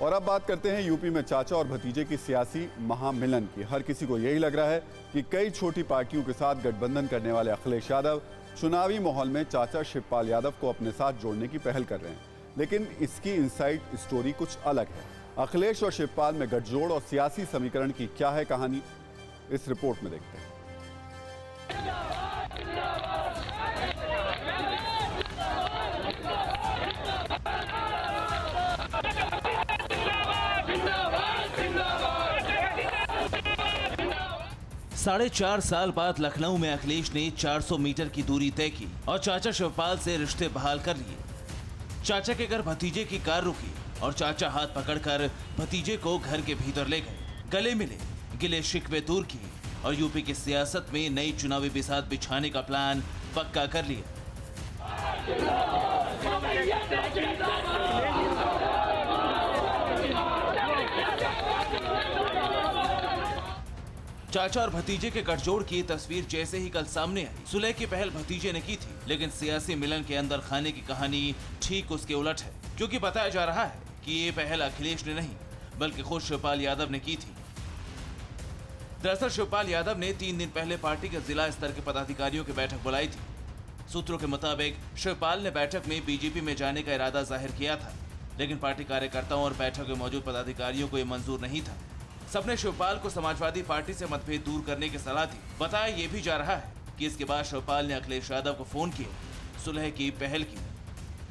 और अब बात करते हैं यूपी में चाचा और भतीजे की सियासी महामिलन की। हर किसी को यही लग रहा है कि कई छोटी पार्टियों के साथ गठबंधन करने वाले अखिलेश यादव चुनावी माहौल में चाचा शिवपाल यादव को अपने साथ जोड़ने की पहल कर रहे हैं। लेकिन इसकी इनसाइड स्टोरी कुछ अलग है। अखिलेश और शिवपाल में गठजोड़ और सियासी समीकरण की क्या है कहानी, इस रिपोर्ट में देखते हैं। 4.5 साल बाद लखनऊ में अखिलेश ने 400 मीटर की दूरी तय की और चाचा शिवपाल से रिश्ते बहाल कर लिए। चाचा के घर भतीजे की कार रुकी और चाचा हाथ पकड़कर भतीजे को घर के भीतर ले गए, गले मिले, गिले शिकवे दूर किए और यूपी की सियासत में नई चुनावी बिसात बिछाने का प्लान पक्का कर लिया। चाचा और भतीजे के गठजोड़ की तस्वीर जैसे ही कल सामने आई, सुलह की पहल भतीजे ने की थी, लेकिन सियासी मिलन के अंदर खाने की कहानी ठीक उसके उलट है, क्योंकि बताया जा रहा है कि ये पहल अखिलेश ने नहीं बल्कि खुद शिवपाल यादव ने की थी। दरअसल शिवपाल यादव ने 3 दिन पहले पार्टी के जिला स्तर के पदाधिकारियों की बैठक बुलाई थी। सूत्रों के मुताबिक शिवपाल ने बैठक में बीजेपी में जाने का इरादा जाहिर किया था, लेकिन पार्टी कार्यकर्ताओं और बैठक में मौजूद पदाधिकारियों को यह मंजूर नहीं था। सबने शिवपाल को समाजवादी पार्टी से मतभेद दूर करने की सलाह दी। बताया ये भी जा रहा है कि इसके बाद शिवपाल ने अखिलेश यादव को फोन किया, सुलह की पहल की,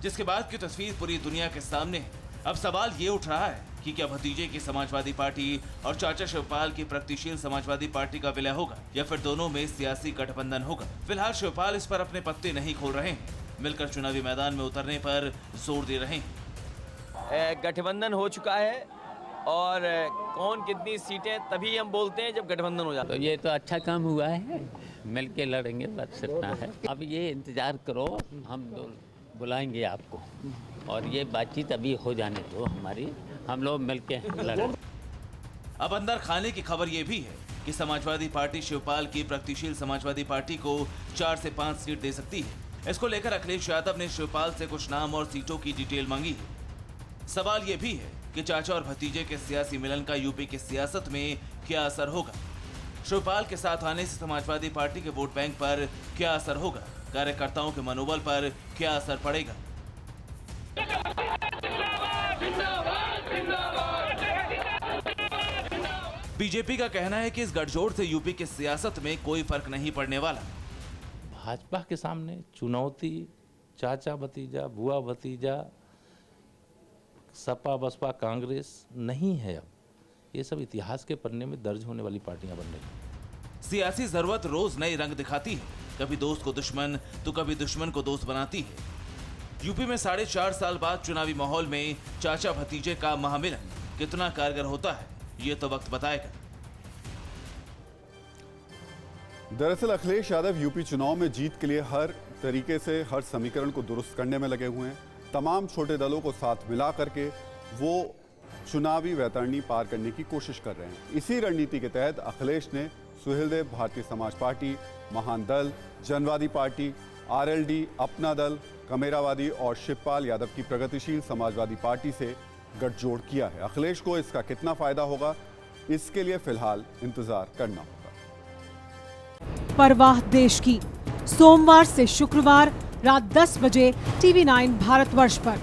जिसके बाद की तस्वीर पूरी दुनिया के सामने है। अब सवाल ये उठ रहा है कि क्या भतीजे की समाजवादी पार्टी और चाचा शिवपाल की प्रगतिशील समाजवादी पार्टी का विलय होगा या फिर दोनों में सियासी गठबंधन होगा। फिलहाल शिवपाल इस पर अपने पत्ते नहीं खोल रहे हैं, मिलकर चुनावी मैदान में उतरने पर जोर दे रहे हैं। गठबंधन हो चुका है और कौन कितनी सीटें तभी हम बोलते हैं जब गठबंधन हो जाता है। तो ये तो अच्छा काम हुआ है, मिल के लड़ेंगे, बस इतना है। अब ये इंतजार करो, हम बुलाएंगे आपको और ये बातचीत अभी हो जाने दो हमारी, हम लोग मिल के लड़ेंगे। अब अंदर खाने की खबर ये भी है कि समाजवादी पार्टी शिवपाल की प्रगतिशील समाजवादी पार्टी को 4 से 5 सीट दे सकती है। इसको लेकर अखिलेश यादव ने शिवपाल से कुछ नाम और सीटों की डिटेल मांगी है। सवाल ये भी है कि चाचा और भतीजे के सियासी मिलन का यूपी की सियासत में क्या असर होगा। शिवपाल के साथ आने से समाजवादी पार्टी के वोट बैंक पर क्या असर होगा, कार्यकर्ताओं के मनोबल पर क्या असर पड़ेगा। बीजेपी का कहना है कि इस गठजोड़ से यूपी की सियासत में कोई फर्क नहीं पड़ने वाला। भाजपा के सामने चुनौती चाचा भतीजा, बुआ भतीजा, सपा बसपा कांग्रेस नहीं है। अब ये सब इतिहास के पन्ने में दर्ज होने वाली पार्टियां बन रही। सियासी जरूरत रोज नए रंग दिखाती है, कभी दोस्त को दुश्मन तो कभी दुश्मन को दोस्त बनाती है। यूपी में 4.5 साल बाद चुनावी माहौल में चाचा भतीजे का महामिलन कितना कारगर होता है, ये तो वक्त बताएगा। दरअसल अखिलेश यादव यूपी चुनाव में जीत के लिए हर तरीके से हर समीकरण को दुरुस्त करने में लगे हुए हैं। तमाम छोटे दलों को साथ मिला करके वो चुनावी वैतरणी पार करने की कोशिश कर रहे हैं। इसी रणनीति के तहत अखिलेश ने सुहेलदेव भारतीय समाज पार्टी, महान दल, जनवादी पार्टी, आरएलडी, अपना दल, कमेरावादी और शिवपाल यादव की प्रगतिशील समाजवादी पार्टी से गठजोड़ किया है। अखिलेश को इसका कितना फायदा होगा, इसके लिए फिलहाल इंतजार करना होगा। परवाह देश की, सोमवार से शुक्रवार रात 10 बजे TV9 भारतवर्ष पर।